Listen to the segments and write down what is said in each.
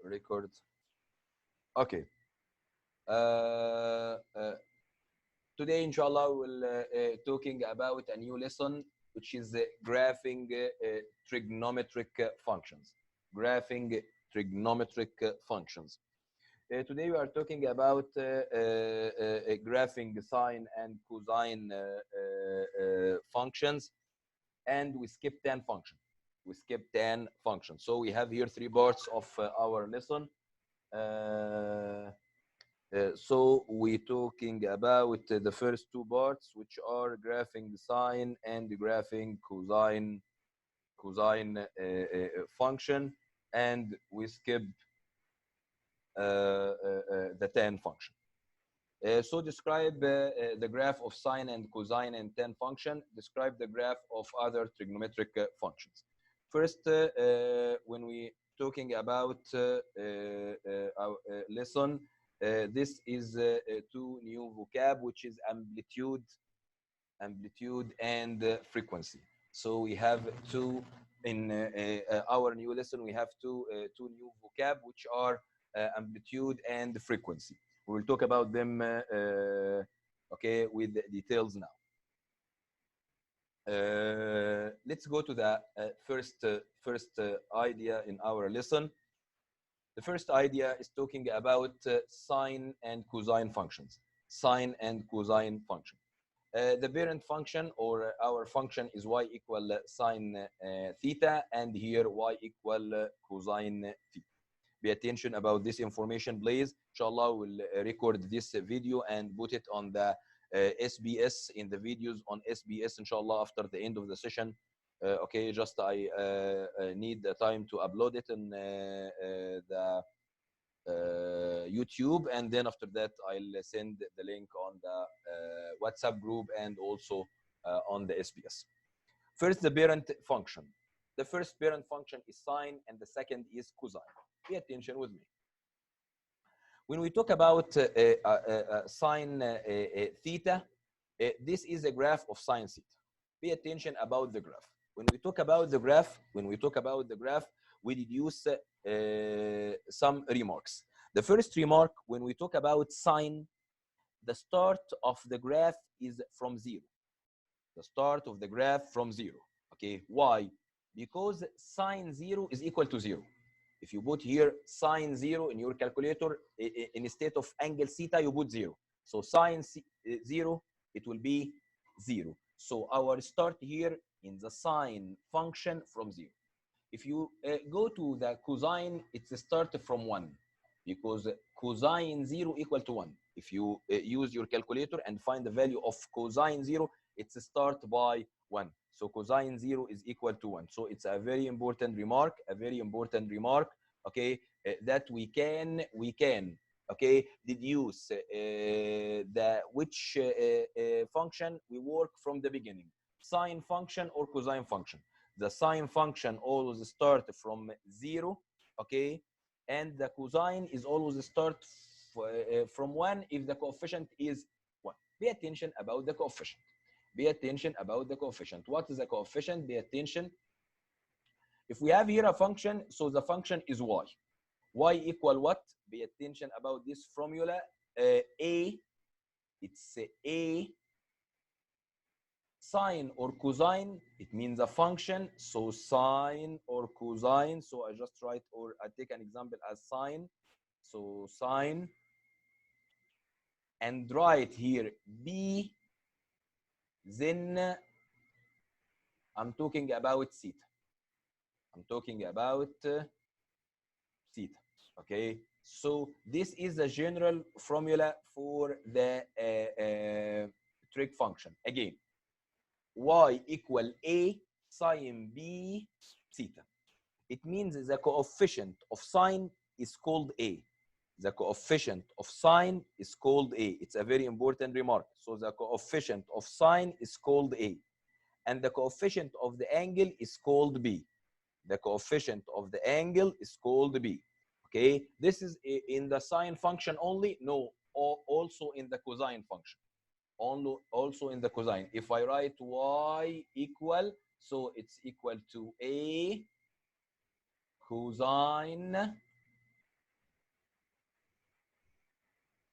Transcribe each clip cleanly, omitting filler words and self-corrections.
record. Okay. Uh, uh, Today, inshallah, we'll talking about a new lesson, which is graphing trigonometric functions. Graphing trigonometric functions. Today, we are talking about graphing sine and cosine functions, and we skip 10 functions. We skip 10 functions. So we have here 3 parts of our lesson. So we're talking about the first 2 parts, which are graphing sine and graphing cosine function, and we skip the 10 function. So describe the graph of sine and cosine and 10 function. Describe the graph of other trigonometric functions. First, when we talking about our lesson, this is 2 new vocab, which is amplitude and frequency. So we have 2 in our new lesson. We have two new vocab, which are amplitude and frequency. We will talk about them, okay, with the details now. Let's go to the first idea in our lesson. The first idea is talking about sine and cosine functions. Sine and cosine function. The parent function, or our function, is y equal sine theta, and here y equal cosine theta. Pay attention about this information, please. Inshallah, we'll record this video and put it on the SBS, in the videos on SBS, inshallah, after the end of the session. Okay, just I need the time to upload it in the YouTube, and then after that I'll send the link on the WhatsApp group and also on the SBS. First, the parent function. The first parent function is sine, and the second is cosine. Pay attention with me. When we talk about sine theta, this is a graph of sine theta. Pay attention about the graph. When we talk about the graph, we deduce some remarks. The first remark, when we talk about sine, the start of the graph is from 0. The start of the graph from 0. Okay, why? Because sine 0 is equal to 0. If you put here sine 0 in your calculator, instead of angle theta, you put 0. So sine 0, it will be 0. So our start here in the sine function from 0. If you go to the cosine, it's a start from 1, because cosine 0 equal to 1. If you use your calculator and find the value of cosine 0, it's a start by 1. So cosine 0 is equal to 1. So it's a very important remark, okay, that we can, okay, deduce which function we work from the beginning, sine function or cosine function. The sine function always start from 0, okay, and the cosine is always start from 1 if the coefficient is 1. Pay attention about the coefficient. What is the coefficient? Pay attention. If we have here a function, so the function is y. Y equal what? Pay attention about this formula. A, it's a sine or cosine, it means a function, so sine or cosine. So I just write, or I take an example as sine, so sine, and write here b, then I'm talking about theta. Okay, so this is the general formula for the trig function. Again, y equal a sine b theta. It means the coefficient of sine is called a. The coefficient of sine is called a. It's a very important remark. So the coefficient of sine is called a, and the coefficient of the angle is called b. Okay, this is in the sine function only? No, also in the cosine function. Also in the cosine. If I write y equal, so it's equal to a cosine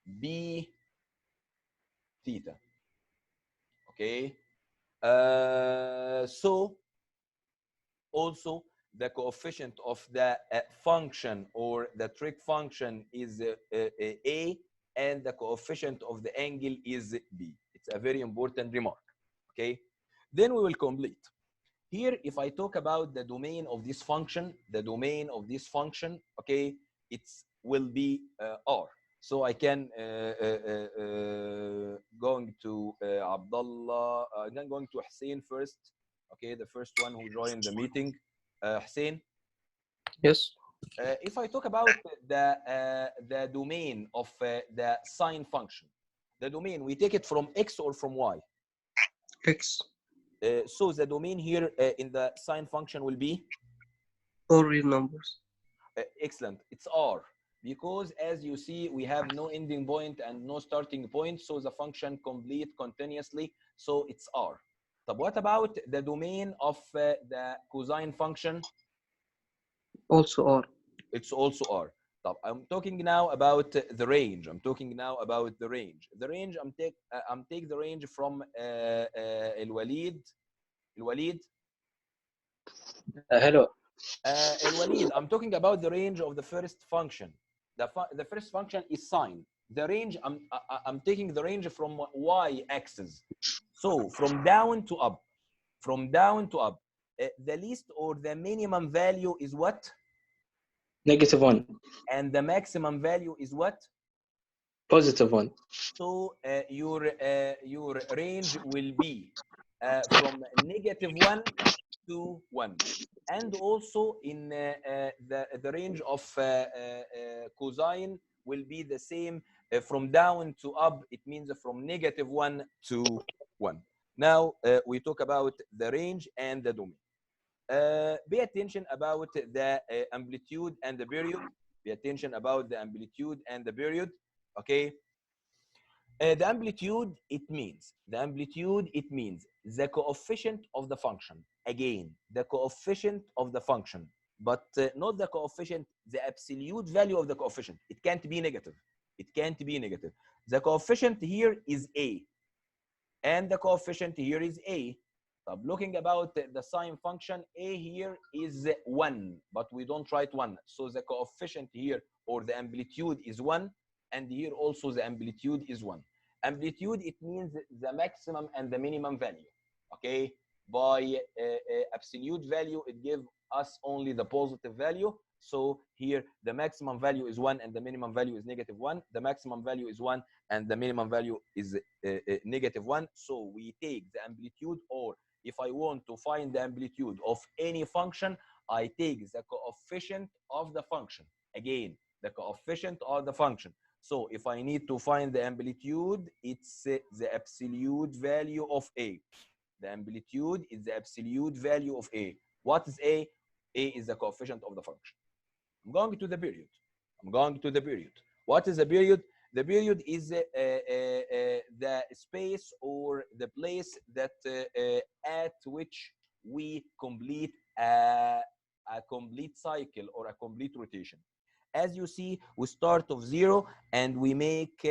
B theta. Okay. So also the coefficient of the function or the trig function is A, and the coefficient of the angle is B. It's a very important remark. Okay. Then we will complete. Here, if I talk about the domain of this function, okay, it's will be R. So I can going to Abdullah, then going to Hussein first. Okay, the first one who joined the meeting. Hussein. Yes. If I talk about the domain of the sine function, the domain, we take it from X or from Y? X. So the domain here in the sine function will be? All real numbers. Excellent. It's R, because as you see, we have no ending point and no starting point, so the function complete continuously, so it's R. But what about the domain of the cosine function? Also R. It's also R. I'm talking now about the range. I'm take the range from الوليد. Hello. الوليد, I'm talking about the range of the first function. The first function is sine. The range, I'm taking the range from y-axis. So from down to up. The least or the minimum value is what? -1. And the maximum value is what? +1. So your range will be from -1 to 1. And also in the range of cosine will be the same from down to up. It means from -1 to 1. Now we talk about the range and the domain. Pay attention about the amplitude and the period. Pay attention about the amplitude and the period. Okay. The amplitude, it means the coefficient of the function. Again, the coefficient of the function, but not the coefficient, the absolute value of the coefficient. It can't be negative. The coefficient here is A, and the coefficient here is A. So looking about the sine function, A here is 1, but we don't write 1. So the coefficient here, or the amplitude, is 1, and here also the amplitude is 1. Amplitude, it means the maximum and the minimum value. Okay, by absolute value, it gives us only the positive value. So here the maximum value is 1 and the minimum value is -1. The maximum value is 1 and the minimum value is -1. So we take the amplitude, or if I want to find the amplitude of any function, I take the coefficient of the function. Again, the coefficient of the function. So if I need to find the amplitude, it's the absolute value of A. The amplitude is the absolute value of A. What is A? A is the coefficient of the function. I'm going to the period. What is the period? The period is the space or the place that at which we complete a complete cycle or a complete rotation. As you see, we start of 0 and we make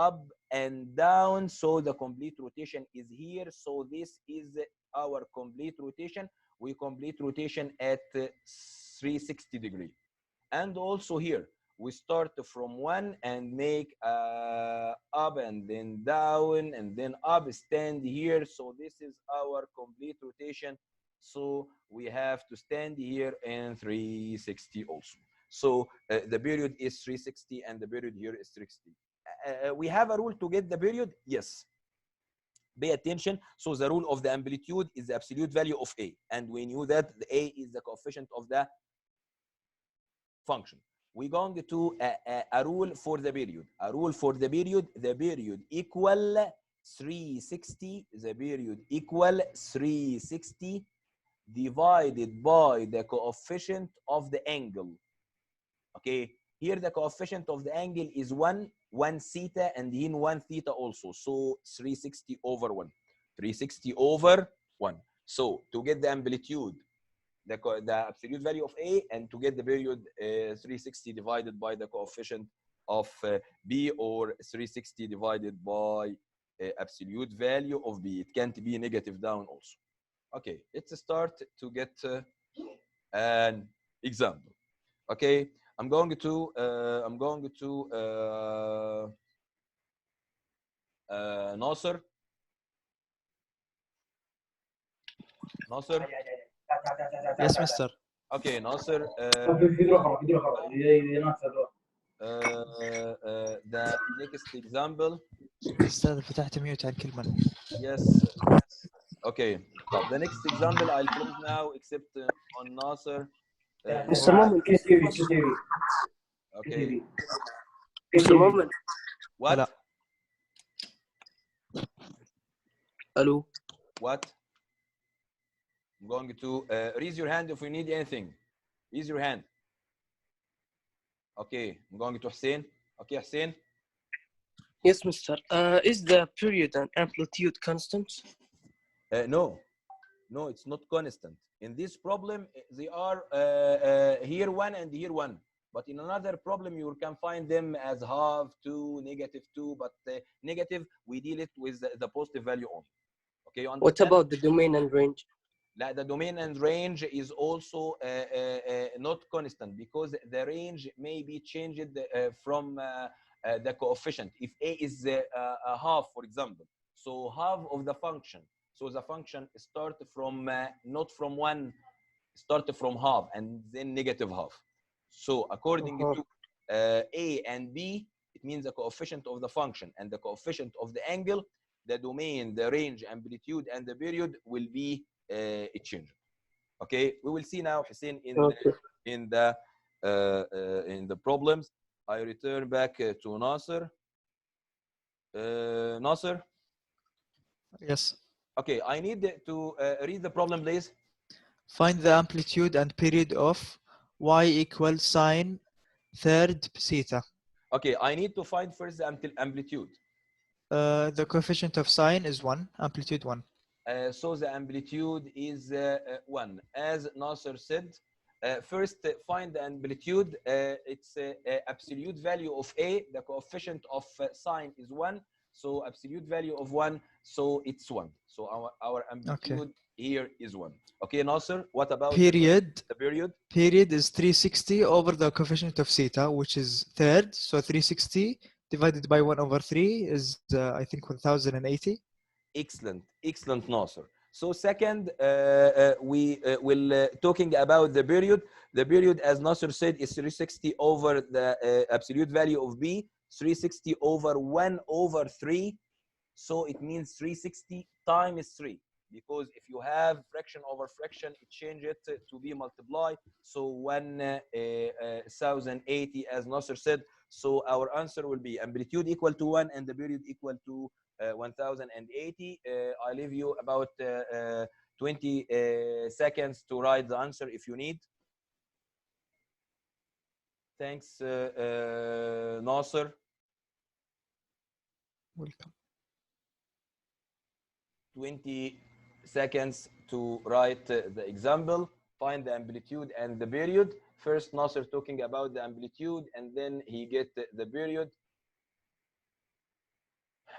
up and down. So the complete rotation is here. So this is our complete rotation. We complete rotation at 360 degrees. And also here, we start from 1 and make up and then down and then up, stand here. So this is our complete rotation. So we have to stand here in 360 also. So the period is 360 and the period here is 360. We have a rule to get the period? Yes. Pay attention. So the rule of the amplitude is the absolute value of A. And we knew that the A is the coefficient of the function. We're going to a rule for the period. The period equal 360. The period equal 360 divided by the coefficient of the angle. Okay, here the coefficient of the angle is 1 theta, and in 1 theta also. So 360 over 1. 360 over 1. So to get the amplitude, the absolute value of A, and to get the period 360 divided by the coefficient of B, or 360 divided by absolute value of B. It can't be negative down also. Okay, let's start to get an example. Okay, I'm going to Nasser. Nasser. Yes, mister. Okay, Nasser. The next example. استاذ فتحت ميوت عن كل من. Yes. Okay. طب the next example I'll close now except on Nasser. Mr. Moment, KTV. Okay. Mr. Moment. What? لا. Hello. What? I'm going to raise your hand if you need anything. Raise your hand. Okay. I'm going to Hussein. Okay, Hussein. Yes, Mister. Is the period and amplitude constant? No. No, it's not constant. In this problem, they are here one and here one. But in another problem, you can find them as half, 2, -2. But negative, we deal it with the positive value only. Okay, you understand? What about the domain and range? The domain and range is also not constant, because the range may be changed from the coefficient. If A is a half, for example, so half of the function. So the function start from not from 1, start from half and then negative half. So according to A and B, it means the coefficient of the function and the coefficient of the angle, the domain, the range, amplitude, and the period will be changeable. Okay, we will see now, Hussein, in the problems. I return back to Nasser. Nasser. Yes. Okay, I need to read the problem, please. Find the amplitude and period of y equals sine third theta. Okay, I need to find first the amplitude. The coefficient of sine is 1, amplitude 1. So the amplitude is 1. As Nasser said, first find the amplitude. It's absolute value of A. The coefficient of sine is 1. So absolute value of 1. So it's 1. So our amplitude here is 1. Okay, Nasser, what about period? The period? Period is 360 over the coefficient of theta, which is third. So 360 divided by 1 over 3 is, I think, 1080. Excellent, excellent, Nasser. So second, we will talking about the period. The period, as Nasser said, is 360 over the absolute value of B, 360 over 1 over 3. So it means 360 times 3. Because if you have fraction over fraction, it changes it to be multiplied. So 1080, as Nasser said. So our answer will be amplitude equal to 1 and the period equal to 1080. I leave you about 20 seconds to write the answer if you need. Thanks, Nasser. Welcome. 20 seconds to write the example. Find the amplitude and the period. First, Nasser talking about the amplitude, and then he get the period.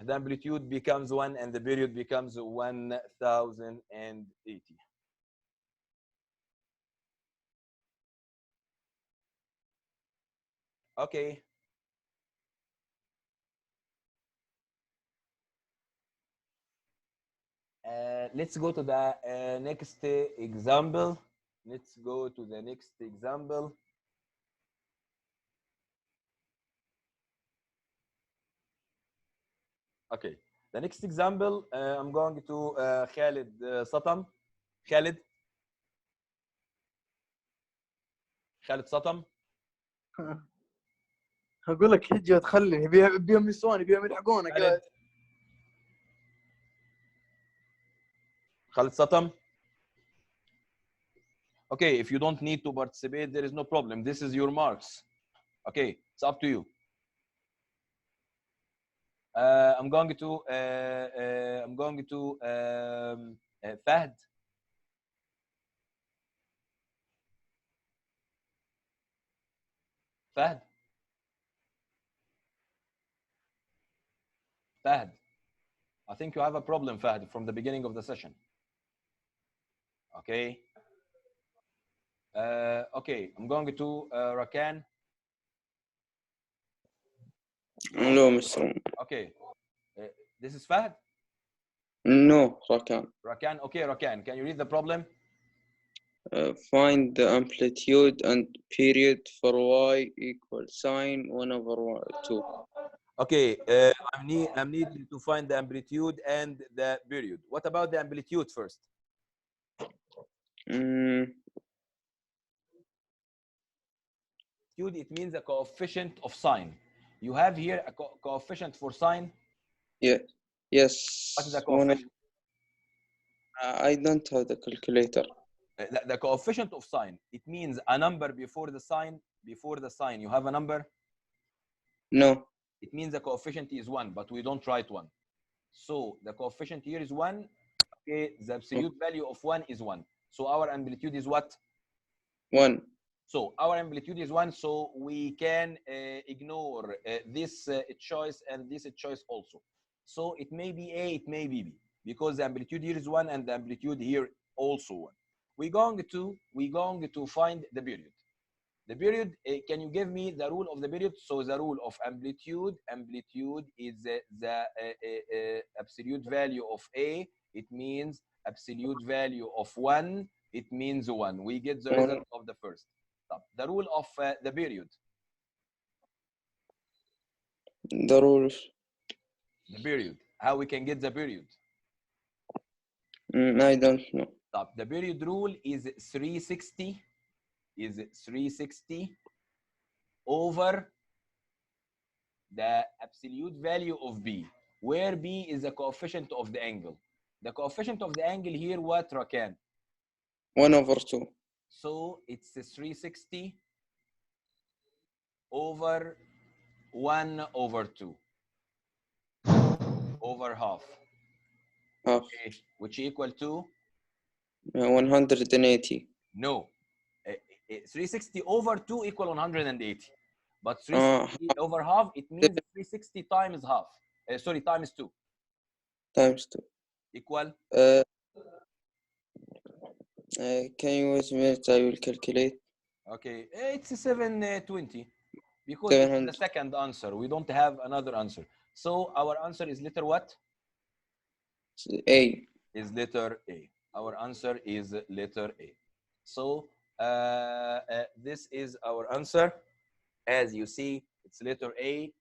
The amplitude becomes 1 and the period becomes 1080. Okay. Let's go to the next example. Let's go to the next example. Okay. The next example, I'm going to Khalid Satam. Khalid. Khalid Satam. هقول لك حجه تخليني بيهم يسووني بيهم يلحقونك. Khalid. Khalid Satam. Okay, if you don't need to participate, there is no problem. This is your marks. Okay, it's up to you. I'm going to Fahd. Fahd. Fahd, I think you have a problem, Fahd, from the beginning of the session. Okay. Okay, I'm going to Rakan. No, Mr. Okay. This is Fahd? No, Rakan. Rakan, okay, Rakan, can you read the problem? Find the amplitude and period for y equals sine 1/2. Okay, I'm needing to find the amplitude and the period. What about the amplitude first? Amplitude, it means a coefficient of sine. You have here a coefficient for sine. Yeah. Yes. What is the coefficient? I don't have the calculator. The coefficient of sine, it means a number before the sign. Before the sign, you have a number? No. It means the coefficient is 1, but we don't write 1. So the coefficient here is 1. Okay, the absolute value of 1 is 1. So our amplitude is what? 1. So our amplitude is 1, so we can ignore this choice and this choice also. So it may be A, it may be B, because the amplitude here is 1 and the amplitude here also 1. We're going to find the period. The period, can you give me the rule of the period? So the rule of amplitude is the absolute value of A. It means absolute value of 1. It means 1. We get the result of the first. The rule of the period. The rules. The period. How we can get the period? I don't know. The period rule is 360. Is 360 over the absolute value of B, where B is the coefficient of the angle. The coefficient of the angle here, what, Rakan? 1/2. So it's 360 over 1/2 over half. Half. Okay. Which equal to? 180. No. 360 over 2 equal 180. But 360 over half, it means 360 times half. Sorry, times 2. Times 2. Equal? Can you wait a minute? I will calculate. Okay, it's 720 because it's the second answer. We don't have another answer. So our answer is letter what? A. Is letter A. Our answer is letter A. So this is our answer. As you see, it's letter A.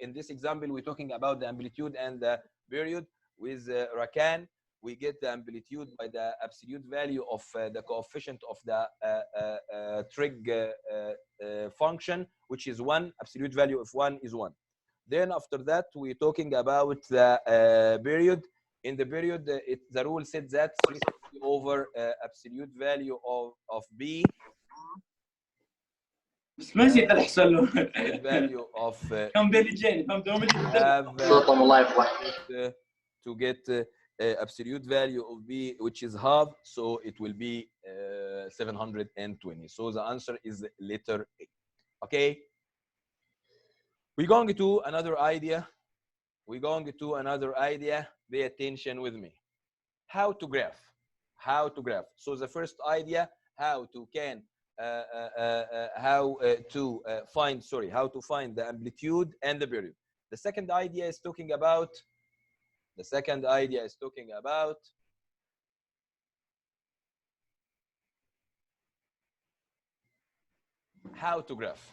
In this example, we're talking about the amplitude and the period. With Rakan, we get the amplitude by the absolute value of the coefficient of the trig function, which is 1. Absolute value of 1 is 1. Then after that, we're talking about the period. In the period, the rule said that 360 over absolute value of B. بس ما نسيت الحصل له. Value of كم بيجيني فهمت to get absolute value of B, which is half, so it will be 720. So the answer is letter A. Okay. We're going to another idea. We're going to another idea. Pay attention with me. How to graph. How to graph. So the first idea, how to find the amplitude and the period. The second idea is talking about how to graph.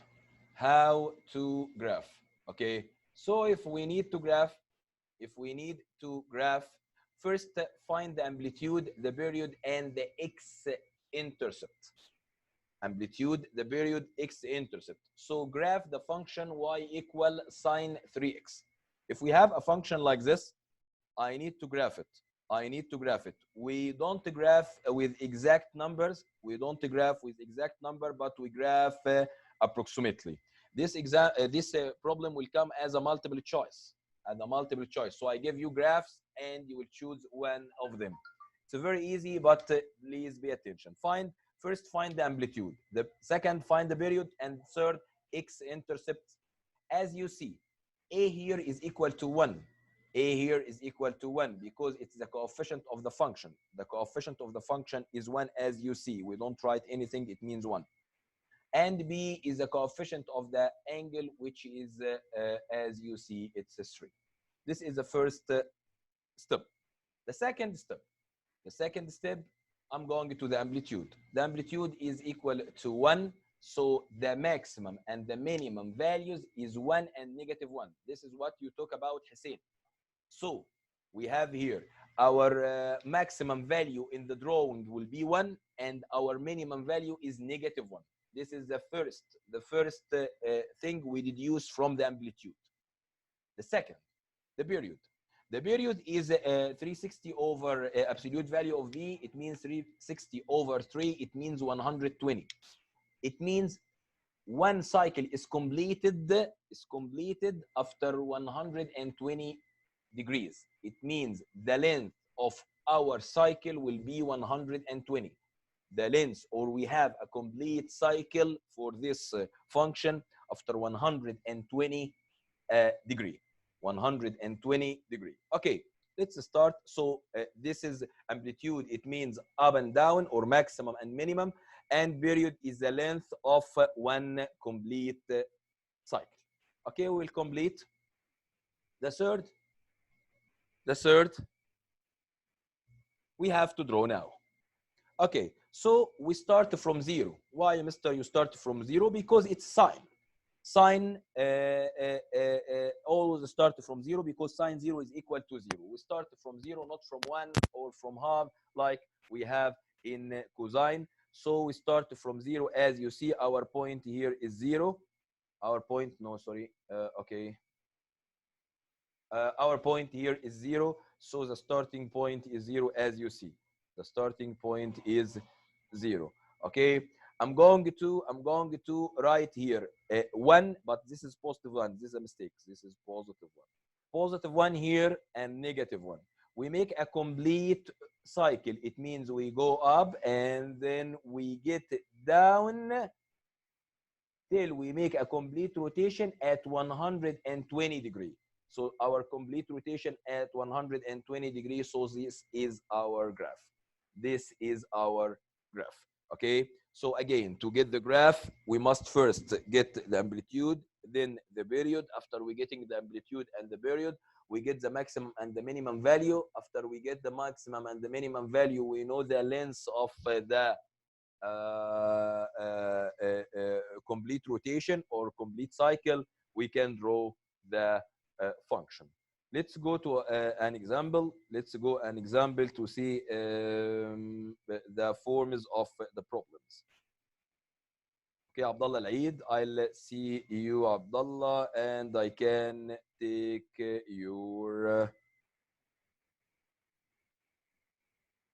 Okay, so if we need to graph, first find the amplitude, the period, and the x-intercept. Amplitude, the period, x-intercept. So graph the function y equal sine 3x. If we have a function like this, I need to graph it. We don't graph with exact numbers. But we graph approximately. This problem will come as a multiple choice. So I give you graphs and you will choose one of them. It's very easy, but please pay attention. First, find the amplitude. The second, find the period. And third, x-intercept. As you see, A here is equal to 1. A here is equal to 1 because it's the coefficient of the function. The coefficient of the function is 1 as you see. We don't write anything, it means 1. And B is the coefficient of the angle, which is, as you see, it's a 3. This is the first step. The second step, I'm going to the amplitude. The amplitude is equal to 1. So the maximum and the minimum values is 1 and -1. This is what you talk about, Hussein. So we have here our maximum value in the drawing will be 1 and our minimum value is -1. This is the first thing we deduce from the amplitude. The second, the period. The period is 360 over absolute value of V. It means 360 over 3. It means 120. It means one cycle is completed after 120 degrees. It means the length of our cycle will be 120. The length, or we have a complete cycle for this function after 120 degree. 120 degree. Okay, let's start. So this is amplitude. It means up and down, or maximum and minimum. And period is the length of one complete cycle. Okay, we'll complete the third. The third we have to draw now. Okay, so we start from 0. Why, Mister, you start from 0? Because it's sine. Sine always start from 0 because sine 0 is equal to 0. We start from 0, not from 1 or from half like we have in cosine. So we start from 0. As you see, our point here is 0. Our point, no, sorry. Okay. Our point here is 0. So the starting point is 0, as you see. The starting point is 0. Okay. I'm going to write here 1, but this is positive 1. This is a mistake. This is positive 1. Positive 1 here and -1. We make a complete cycle. It means we go up and then we get down till we make a complete rotation at 120 degrees. So our complete rotation at 120 degrees. So this is our graph. This is our graph. Okay. So again, to get the graph, we must first get the amplitude, then the period. After we getting the amplitude and the period, we get the maximum and the minimum value. After we get the maximum and the minimum value, we know the length of the complete rotation or complete cycle. We can draw the function. Let's go to an example. Let's go an example to see the forms of the problems. Okay, Abdullah Al-Eid, I'll see you, Abdullah, and I can take your...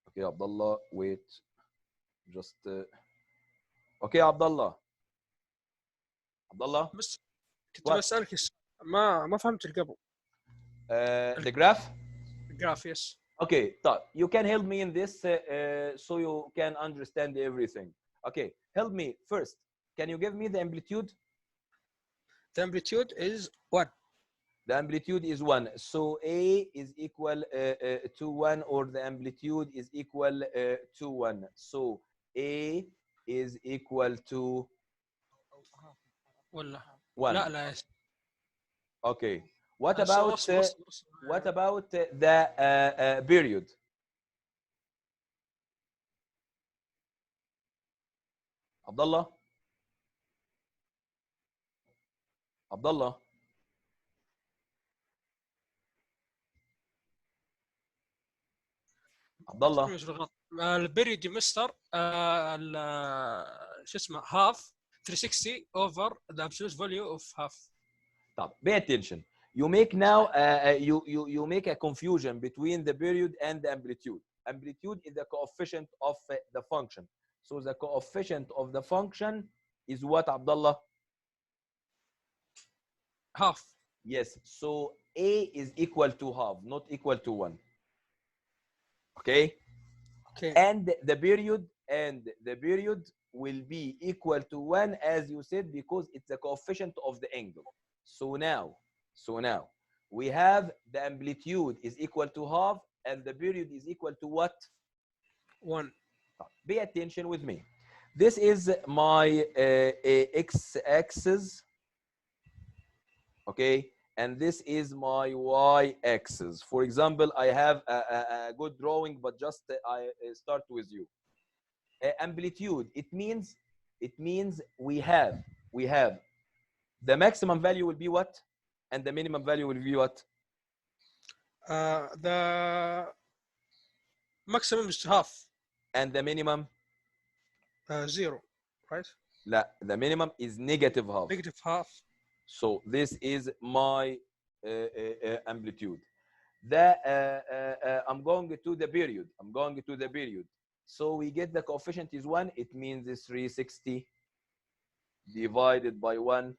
Okay, Abdullah, wait. Just... Okay, Abdullah. Abdullah? بس كنت What? بسألك ما فهمت اللي قبل. The graph? الجراف يس. Okay, you can help me in this so you can understand everything. Okay, help me first. Can you give me the amplitude? The amplitude is 1. The amplitude is 1. So A is equal to 1, or the amplitude is equal to 1. So A is equal to ولا 1. لا يس. Okay. What about the period? Abdullah? Abdullah? Abdullah? البريد يا مستر شو اسمه half 360 over the absolute value of half. Pay attention. You make now you make a confusion between the period and the amplitude. Amplitude is the coefficient of the function. So the coefficient of the function is what, Abdullah? Half. Yes. So A is equal to half, not equal to 1. Okay. Okay. And the period will be equal to 1, as you said, because it's the coefficient of the angle. So now we have the amplitude is equal to half and the period is equal to what? 1. Pay attention with me. This is my x-axis, okay? And this is my y-axis. For example, I have a good drawing, but just I start with you. Amplitude, it means we have the maximum value will be what? And the minimum value will be what? The maximum is half. And the minimum? 0, right? La, the minimum is negative half. Negative half. So this is my amplitude. I'm going to the period. I'm going to the period. So we get the coefficient is 1. It means it's 360 divided by 1.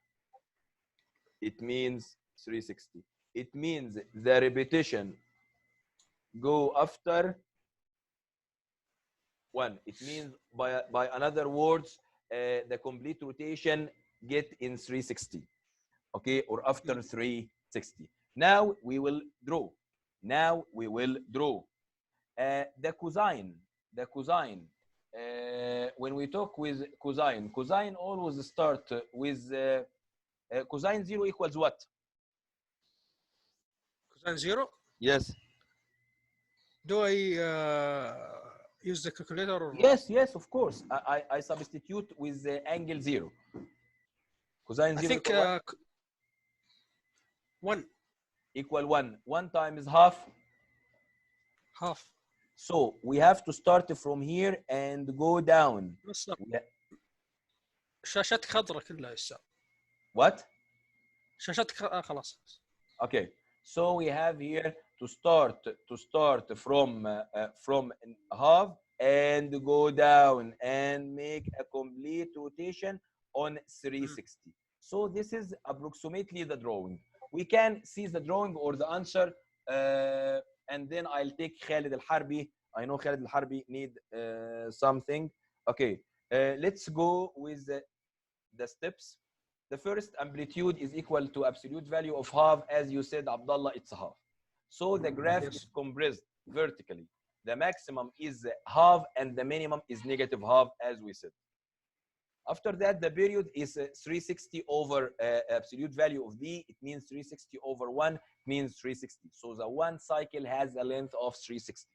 It means 360. It means the repetition go after 1. It means by another words, the complete rotation get in 360. Okay, or after 360. Now we will draw. Now we will draw the cosine. The cosine. When we talk with cosine, cosine always start with cosine 0 equals what? Cosine 0. Yes. Do I use the calculator or Yes, yes, of course. I substitute with the angle 0. Cosine 0 I think equal what? 1. Equal 1. 1 times half. Half. So we have to start from here and go down. بالضبط. شاشات خضراء كلها هسه. What? شاشات خلاص. Okay. So we have here to start from half and go down and make a complete rotation on 360. So this is approximately the drawing. We can see the drawing or the answer, and then I'll take Khalid Al-Harbi. I know Khalid Al-Harbi need something. Okay, let's go with the steps. The first, amplitude is equal to absolute value of half. As you said, Abdullah, it's half. So the graph is compressed vertically. The maximum is half and the minimum is negative half, as we said. After that, the period is 360 over absolute value of B. It means 360 over 1 means 360. So the one cycle has a length of 360.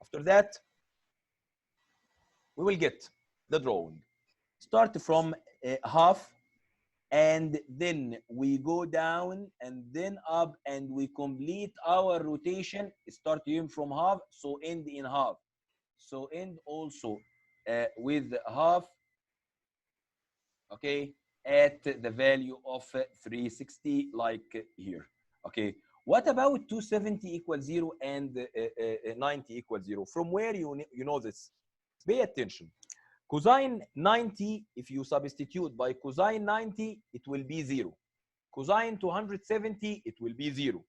After that, we will get the drawing. Start from half, and then we go down and then up, and we complete our rotation. Start even from half, so end in half. So end also with half, okay, at the value of 360, like here. Okay, what about 270 equals 0 and 90 equals 0? From where you know this? Pay attention. Cosine 90, if you substitute by cosine 90, it will be 0. Cosine 270, it will be 0.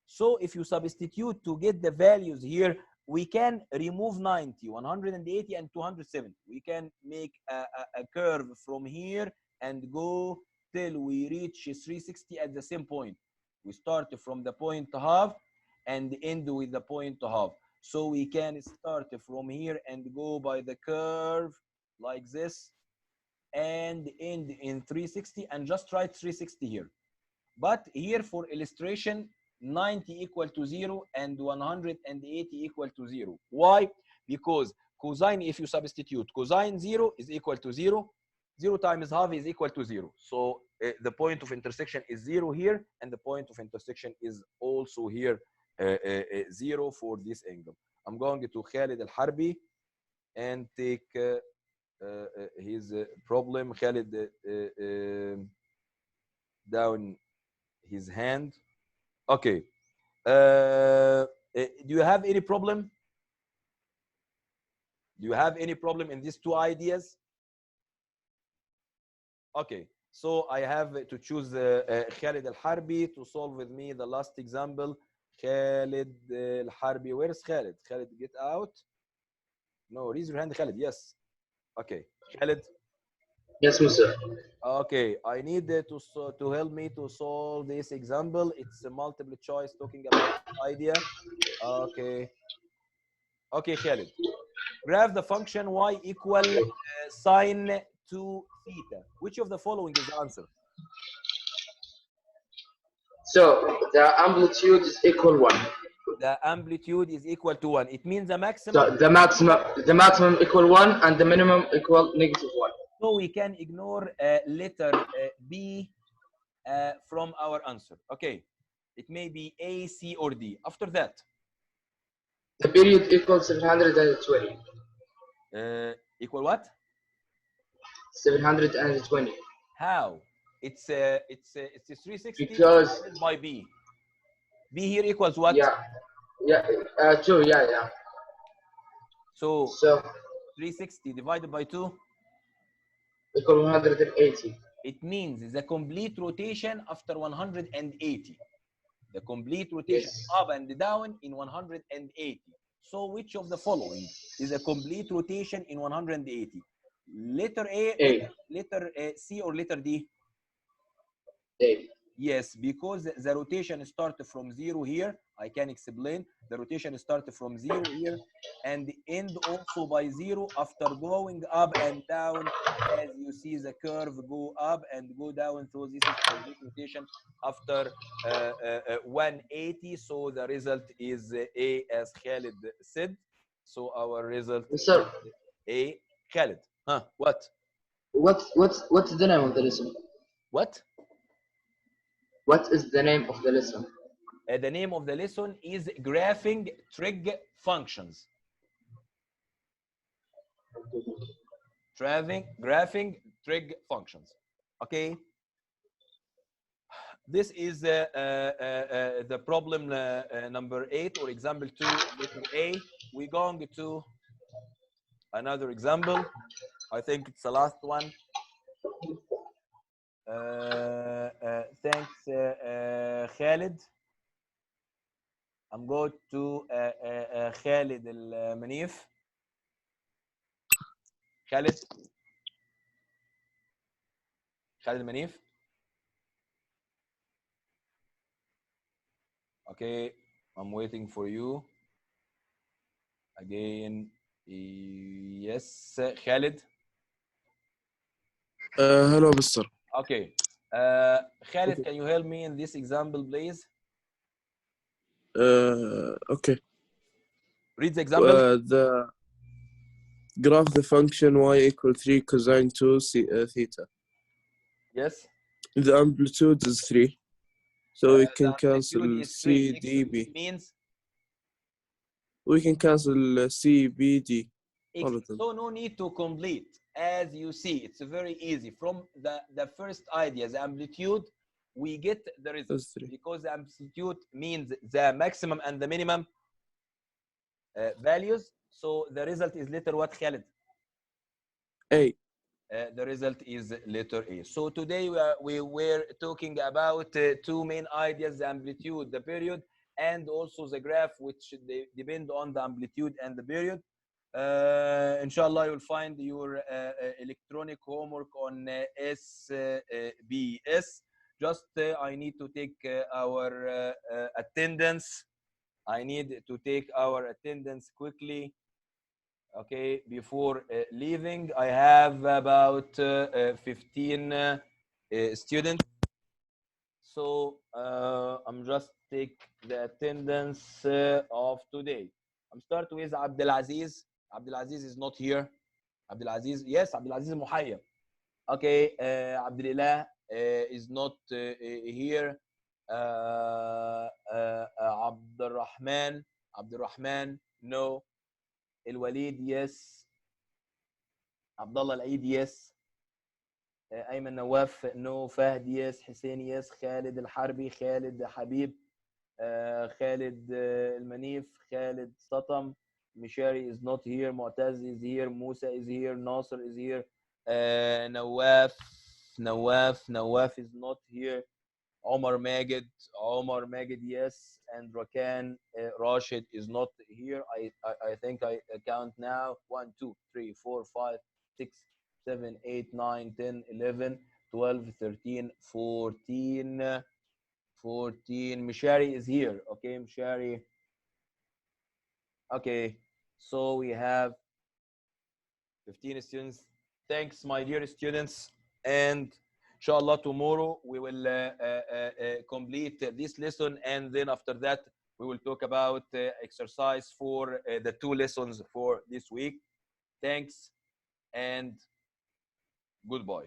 So if you substitute to get the values here, we can remove 90, 180, and 270. We can make a curve from here and go till we reach 360 at the same point. We start from the point half and end with the point half. So we can start from here and go by the curve like this and end in 360 and just write 360 here. But here for illustration, 90 equal to 0 and 180 equal to 0. Why? Because cosine, if you substitute, cosine 0 is equal to 0. 0 times half is equal to 0. So the point of intersection is 0 here, and the point of intersection is also here 0 for this angle. I'm going to Khalid Al-Harbi and take his problem. Khalid, down his hand. Okay. Do you have any problem? Do you have any problem in these two ideas? Okay. So I have to choose Khalid Al-Harbi to solve with me the last example. Khalid Al-Harbi. Where's Khalid? Khalid, get out. No, raise your hand, Khalid. Yes. Okay. Khalid. Yes, Mr. Okay, I need to help me to solve this example. It's a multiple choice talking about idea. Okay. Okay, Khalid. Graph the function y equal sine 2 theta. Which of the following is the answer? So the amplitude is equal 1. The amplitude is equal to 1. It means the maximum. So the maximum equal 1 and the minimum equal -1. So we can ignore letter B from our answer. Okay. It may be A, C, or D. After that, The period equals 720. equal what? 720. How? It's 360 Because divided by B. B here equals what? yeah, 2, yeah. So So 360 divided by 2, equal 180. it means the complete rotation after 180. The complete rotation Yes. up and down in 180. So which of the following is a complete rotation in 180? Letter A, A. letter C, or letter D? A. Yes, because the rotation starts from 0 here. I can explain. The rotation starts from 0 here and end also by 0 after going up and down. As you see, the curve go up and go down. So this is complete rotation after 180. So the result is A, as Khalid said. So our result Sir, is A. Khalid. Huh? What? what's the name of the lesson? What? What is the name of the lesson? The name of the lesson is graphing trig functions. Graphing trig functions. Okay. This is the problem number 8, or example 2, letter A. We're going to another example. I think it's the last one. Thanks, Khalid. I'm going to Khalid Al-Manif. Khalid. Khalid Al-Manif. Okay, I'm waiting for you. Again, yes, Khalid. Hello, Mister. Okay. Khalid, can you help me in this example, please? Okay. Read the example. The graph the function y equal 3 cosine 2 theta. Yes. The amplitude is 3. So we can The amplitude cancel is 3. C, D, B. Means We can cancel C, B, D. All of them. so no need to complete. As you see, it's very easy. From the first idea, the amplitude, we get the result. That's 3. Because the amplitude means the maximum and the minimum values. So the result is letter what, Khalid? A. The result is letter A. So today we were talking about two main ideas: the amplitude, the period, and also the graph, which they depend on the amplitude and the period. Inshallah, you'll find your electronic homework on SBS. Just I need to take our attendance. I need to take our attendance quickly. Okay, before leaving, I have about 15 students. So I'm just take the attendance of today. I'm start with Abdelaziz. Abdelaziz is not here. Abdelaziz, yes, Abdelaziz Muhayyab. Okay, Abdulillah is not here. Abdurrahman, no. الوليد yes. Abdullah Al-Eid yes. Ayman Nawaf no. Fahd yes. Hussein yes. Khalid Al-Harbi, Khalid Habib, Khalid Al-Manif, Khalid Satam. Mishari is not here. Mu'taz is here. Musa is here. Nasser is here. Nawaf is not here. Omar Magid yes, and Rakan Rashid is not here. I think I count now 1 2 3 4 5 6 7, 8, 9, 10, 11, 12, 13, 14. 14. Mishari is here. Okay, Mishari. Okay, so we have 15 students. Thanks, my dear students. And inshallah, tomorrow we will complete this lesson. And then after that, we will talk about exercise for the 2 lessons for this week. Thanks and goodbye.